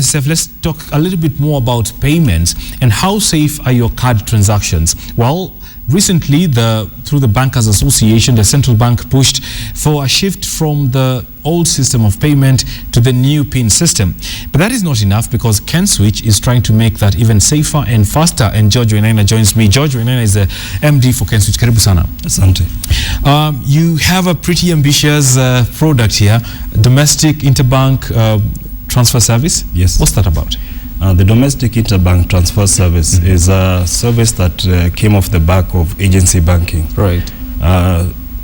NSF, let's talk a little bit more about payments and how safe are your card transactions. Well, recently, through the Bankers Association, the central bank pushed for a shift from the old system of payment to the new PIN system. But that is not enough, because Kenswitch is trying to make that even safer and faster. And George Wainaina joins me. George Wainaina is the MD for Kenswitch. Karibu sana. Asante. You have a pretty ambitious product here, domestic interbank transfer service. Yes. What's that about? The domestic interbank transfer service is a service that came off the back of agency banking. Right.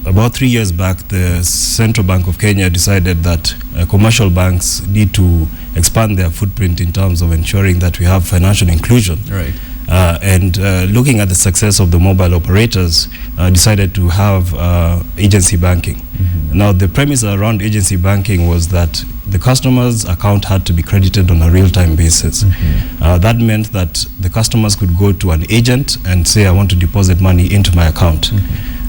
About 3 years back, the Central Bank of Kenya decided that commercial banks need to expand their footprint in terms of ensuring that we have financial inclusion. Right. And looking at the success of the mobile operators, decided to have agency banking. Now, the premise around agency banking was that the customer's account had to be credited on a real-time basis. That meant that the customers could go to an agent and say, I want to deposit money into my account.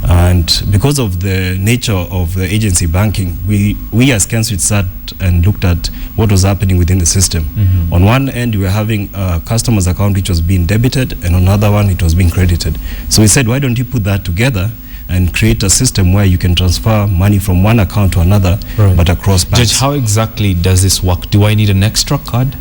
And because of the nature of the agency banking, we as Kenswitch sat and looked at what was happening within the system. On one end, we were having a customer's account which was being debited, and on another one, it was being credited. So we said, why don't you put that together and create a system where you can transfer money from one account to another, but across banks? Judge, how exactly does this work? Do I need an extra card?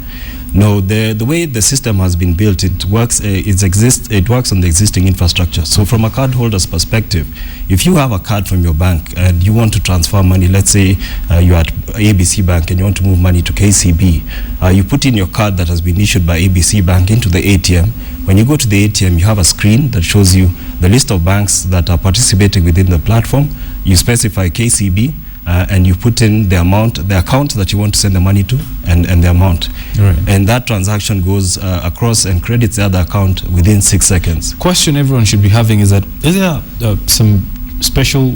No, the way the system has been built, it works. It works on the existing infrastructure. So, from a cardholder's perspective, if you have a card from your bank and you want to transfer money, let's say you're at ABC Bank and you want to move money to KCB, you put in your card that has been issued by ABC Bank into the ATM. When you go to the ATM, you have a screen that shows you the list of banks that are participating within the platform. You specify KCB. And you put in the amount, the account that you want to send the money to, and the amount. Right. And that transaction goes across and credits the other account within 6 seconds. Question everyone should be having is that, is there some special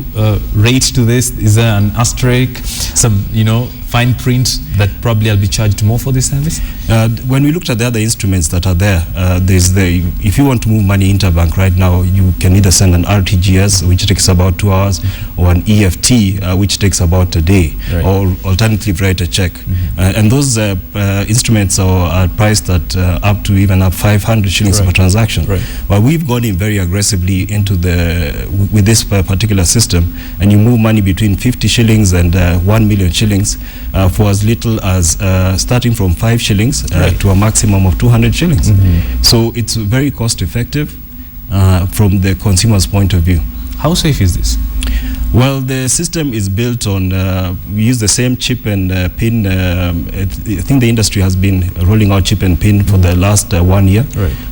rate to this? Is there an asterisk, some, fine print that probably I'll be charged more for this service? When we looked at the other instruments that are there, if you want to move money interbank right now, you can either send an RTGS, which takes about 2 hours, or an EFT, which takes about a day, or alternatively write a check. And those instruments are priced at up to even 500 shillings per transaction. But we've gone in very aggressively into with this particular system, and you move money between 50 shillings and 1 million shillings for as little as starting from 5 shillings to a maximum of 200 shillings. So it's very cost effective from the consumer's point of view. How safe is this? Well, the system is built on, we use the same chip and pin. I think the industry has been rolling out chip and pin for the last 1 year.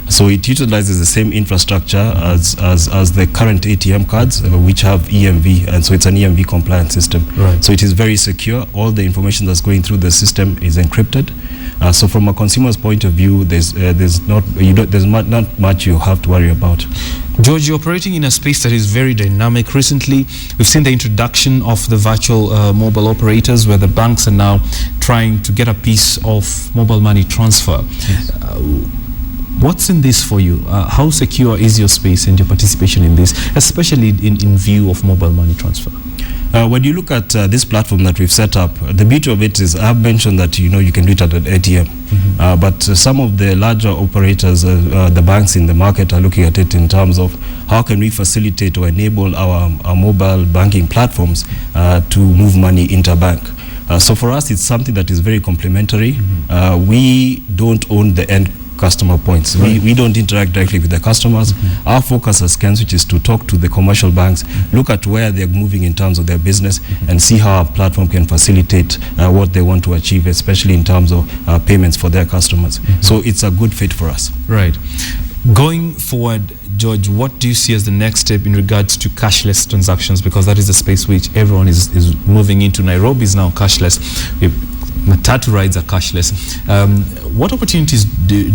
So it utilizes the same infrastructure as the current ATM cards, which have EMV, and so it's an EMV compliant system. So it is very secure. All the information that's going through the system is encrypted. So from a consumer's point of view, there's not much you have to worry about. George, you're operating in a space that is very dynamic. Recently, we've seen the introduction of the virtual mobile operators, where the banks are now trying to get a piece of mobile money transfer. What's in this for you? How secure is your space and your participation in this, especially in view of mobile money transfer? When you look at this platform that we've set up, the beauty of it is, I've mentioned that you can do it at an ATM, but some of the larger operators, the banks in the market, are looking at it in terms of how can we facilitate or enable our mobile banking platforms to move money interbank. So for us, it's something that is very complementary. We don't own the end customer points. We don't interact directly with the customers. Our focus as Kenswitch is to talk to the commercial banks, look at where they're moving in terms of their business, and see how our platform can facilitate what they want to achieve, especially in terms of payments for their customers. So it's a good fit for us. Right. Going forward, George, what do you see as the next step in regards to cashless transactions? Because that is the space which everyone is moving into. Nairobi is now cashless. Matatu rides are cashless. What opportunities do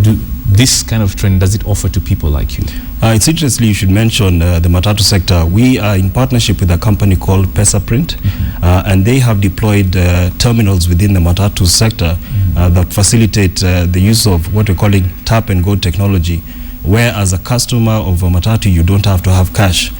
this kind of trend does it offer to people like you? It's interesting you should mention the Matatu sector. We are in partnership with a company called PesaPrint, and they have deployed terminals within the Matatu sector that facilitate the use of what we're calling tap and go technology, where as a customer of a Matatu, you don't have to have cash.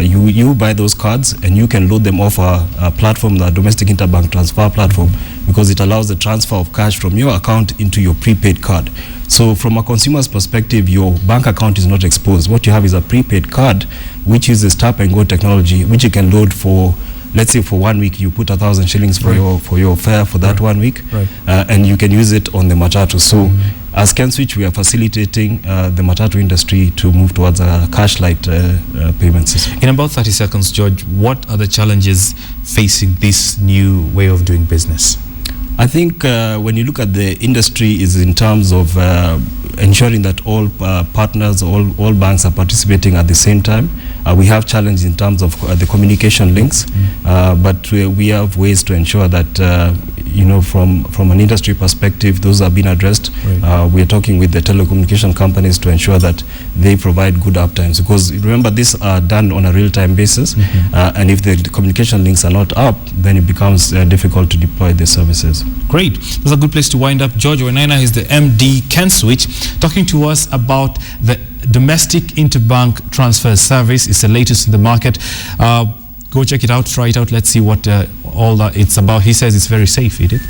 You buy those cards and you can load them off a platform, the domestic interbank transfer platform, because it allows the transfer of cash from your account into your prepaid card. So from a consumer's perspective, your bank account is not exposed. What you have is a prepaid card which uses tap and go technology, which you can load for, let's say for 1 week you put 1,000 shillings for your fare for that 1 week, and you can use it on the matatu. So as Kenswitch, we are facilitating the matatu industry to move towards a cash-light payment system. In about 30 seconds, George, what are the challenges facing this new way of doing business? I think when you look at the industry is in terms of ensuring that all partners, all banks are participating at the same time. We have challenges in terms of the communication links, but we have ways to ensure that from an industry perspective, those are being addressed. We are talking with the telecommunication companies to ensure that they provide good uptimes, because remember, these are done on a real-time basis, and if the communication links are not up, then it becomes difficult to deploy the services. Great. That's a good place to wind up. George Wainaina is the MD Kenswitch, talking to us about the domestic interbank transfer service. It's the latest in the market. Go check it out, try it out. Let's see what all that it's about. He says it's very safe, Edith.